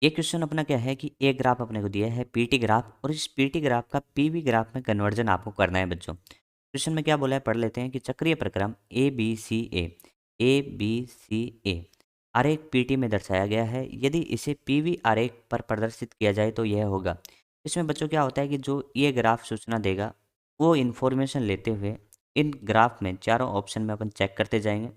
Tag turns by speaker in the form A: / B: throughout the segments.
A: ये क्वेश्चन अपना क्या है कि एक ग्राफ अपने को दिया है पीटी ग्राफ, और इस पीटी ग्राफ का पीवी ग्राफ में कन्वर्जन आपको करना है बच्चों। क्वेश्चन में क्या बोला है, पढ़ लेते हैं कि चक्रीय प्रक्रम ए बी सी ए आरेख पीटी में दर्शाया गया है। यदि इसे पीवी आरेख पर प्रदर्शित किया जाए तो यह होगा। इसमें बच्चों क्या होता है कि जो ये ग्राफ सूचना देगा वो इन्फॉर्मेशन लेते हुए इन ग्राफ में चारों ऑप्शन में अपन चेक करते जाएंगे।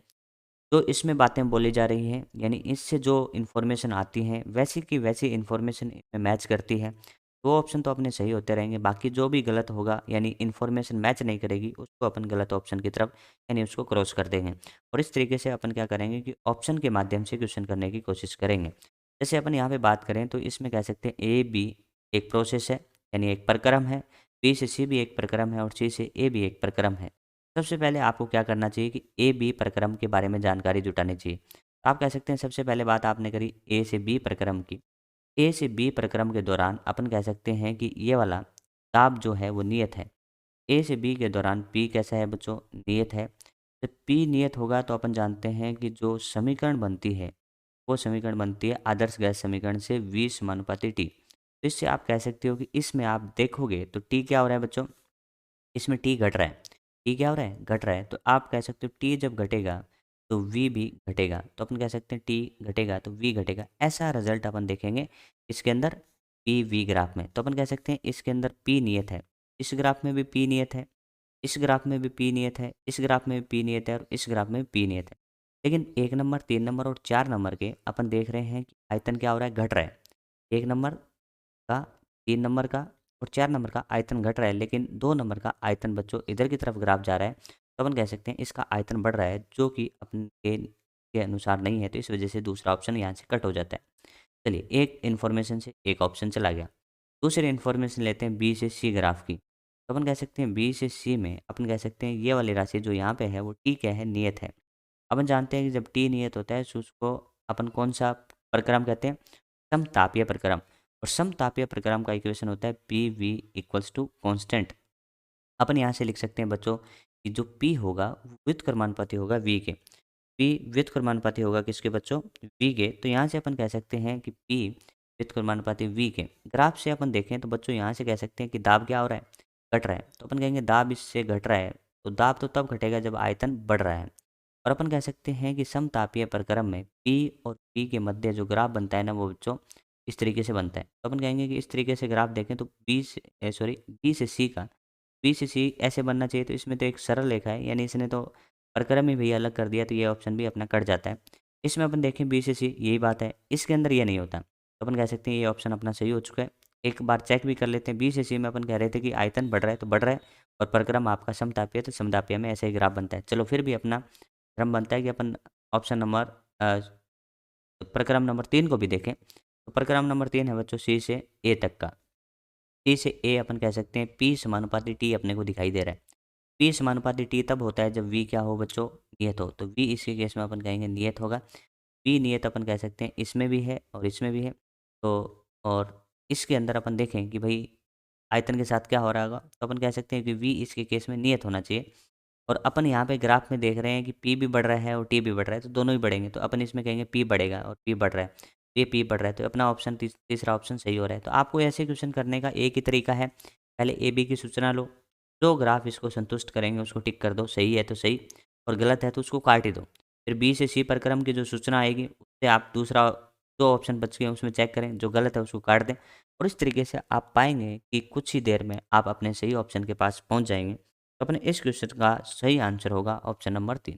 A: तो इसमें बातें बोली जा रही हैं, यानी इससे जो इन्फॉर्मेशन आती हैं वैसी की वैसी इन्फॉर्मेशन इसमें मैच करती है। वो ऑप्शन तो अपने सही होते रहेंगे, बाकी जो भी गलत होगा यानी इन्फॉर्मेशन मैच नहीं करेगी उसको अपन गलत ऑप्शन की तरफ यानी उसको क्रॉस कर देंगे। और इस तरीके से अपन क्या करेंगे कि ऑप्शन के माध्यम से क्वेश्चन करने की कोशिश करेंगे। जैसे अपन यहाँ पे बात करें तो इसमें कह सकते हैं ए बी एक प्रोसेस है, यानी एक प्रक्रम है, बी से सी भी एक प्रक्रम है और सी से ए भी एक प्रक्रम है। सबसे पहले आपको क्या करना चाहिए कि ए बी प्रक्रम के बारे में जानकारी जुटानी चाहिए। तो आप कह सकते हैं सबसे पहले बात आपने करी ए से बी प्रक्रम की। ए से बी प्रक्रम के दौरान अपन कह सकते हैं कि ये वाला दाब जो है वो नियत है। ए से बी के दौरान पी कैसा है बच्चों, नियत है। जब पी नियत होगा तो अपन जानते हैं कि जो समीकरण बनती है वो समीकरण बनती है आदर्श गैस समीकरण से वी समानुपाती टी। तो इससे आप कह सकते हो कि इसमें आप देखोगे तो टी क्या हो रहा है बच्चों, इसमें टी घट रहा है। टी क्या हो रहा है, घट रहा है। तो आप कह सकते हो टी जब घटेगा तो वी भी घटेगा। तो अपन कह सकते हैं टी घटेगा तो वी घटेगा। ऐसा रिजल्ट अपन देखेंगे इसके अंदर पी वी ग्राफ में। तो अपन कह सकते हैं इसके अंदर पी नियत है, इस ग्राफ में भी पी नियत है, इस ग्राफ में भी पी नियत है, इस ग्राफ में भी पी नियत है और इस ग्राफ में भी पी नियत है। लेकिन 1 नंबर, 3 नंबर और 4 नंबर के अपन देख रहे हैं कि आयतन क्या हो रहा है, घट रहा है। 1 नंबर का, 3 नंबर का और 4 नंबर का आयतन घट रहा है, लेकिन 2 नंबर का आयतन बच्चों इधर की तरफ ग्राफ जा रहा है। तो अपन कह सकते हैं इसका आयतन बढ़ रहा है, जो कि अपन के अनुसार नहीं है। तो इस वजह से दूसरा ऑप्शन यहाँ से कट हो जाता है। चलिए, एक इन्फॉर्मेशन से एक ऑप्शन चला गया। दूसरी इन्फॉर्मेशन लेते हैं बी से सी ग्राफ की। तो अपन कह सकते हैं बी से सी में अपन कह सकते हैं ये वाली राशि जो यहाँ पे है वो टी क्या है, नियत है। अपन जानते हैं कि जब टी नियत होता है तो उसको अपन कौन सा प्रक्रम कहते हैं, समतापीय प्रक्रम। और समतापीय प्रक्रम का इक्वेशन होता है P V equals to constant. अपन यहाँ से लिख सकते हैं बच्चों कि जो पी होगा वो व्युत्क्रमानुपाती होगा वी के। पी व्युत्क्रमानुपाती होगा किसके बच्चों, वी के। तो यहाँ से अपन कह सकते हैं कि पी व्युत्क्रमानुपाती वी के। ग्राफ से अपन देखें तो बच्चों यहाँ से कह सकते हैं कि दाब क्या हो रहा है, घट रहा है। तो अपन कहेंगे दाब इससे घट रहा है। तो दाब तो तब घटेगा जब आयतन बढ़ रहा है। और अपन कह सकते हैं कि समतापीय प्रक्रम में पी और पी के मध्य जो ग्राफ बनता है ना वो बच्चों इस तरीके से बनता है। तो अपन कहेंगे कि इस तरीके से ग्राफ देखें तो बी से सी का, बी से सी ऐसे बनना चाहिए। तो इसमें तो एक सरल रेखा है, यानी इसने तो प्रक्रम ही भैया अलग कर दिया, तो ये ऑप्शन भी अपना कट जाता है। इसमें अपन देखें बी से सी यही बात है, इसके अंदर ये नहीं होता। तो अपन कह सकते हैं ये ऑप्शन अपना सही हो चुका है। एक बार चेक भी कर लेते हैं, बी से सी में अपन कह रहे थे कि आयतन बढ़ रहा है तो बढ़ रहा है, और प्रक्रम आपका समतापीय तो समतापीय में ऐसे ही ग्राफ बनता है। चलो फिर भी अपना क्रम बनता है कि अपन ऑप्शन नंबर प्रक्रम नंबर 3 को भी देखें। तो प्रक्रम नंबर 3 है बच्चों सी से ए तक का। सी से ए अपन कह सकते हैं पी समानुपाती टी अपने को दिखाई दे रहा है। पी समानुपाती टी तब होता है जब वी क्या हो बच्चों, नियत हो। तो वी इसके केस में अपन कहेंगे नियत होगा। वी नियत अपन कह सकते हैं इसमें भी है और इसमें भी है। तो और इसके अंदर अपन देखें कि भाई आयतन के साथ क्या हो रहा होगा, तो अपन कह सकते हैं कि वी इसके केस में नियत होना चाहिए। और अपन यहाँ पे ग्राफ में देख रहे हैं कि पी भी बढ़ रहा है और टी भी बढ़ रहा है, तो दोनों ही बढ़ेंगे। तो अपन इसमें कहेंगे पी बढ़ेगा और पी बढ़ रहा है, ये पी बढ़ रहा है। तो अपना ऑप्शन तीसरा ऑप्शन सही हो रहा है। तो आपको ऐसे क्वेश्चन करने का एक ही तरीका है, पहले ए बी की सूचना लो, जो ग्राफ इसको संतुष्ट करेंगे उसको टिक कर दो, सही है तो सही और गलत है तो उसको काट ही दो। फिर बी से सी प्रक्रम की जो सूचना आएगी उससे आप दूसरा जो ऑप्शन बच गए उसमें चेक करें, जो गलत है उसको काट दें। और इस तरीके से आप पाएंगे कि कुछ ही देर में आप अपने सही ऑप्शन के पास पहुँच जाएंगे। तो अपने इस क्वेश्चन का सही आंसर होगा ऑप्शन नंबर 3।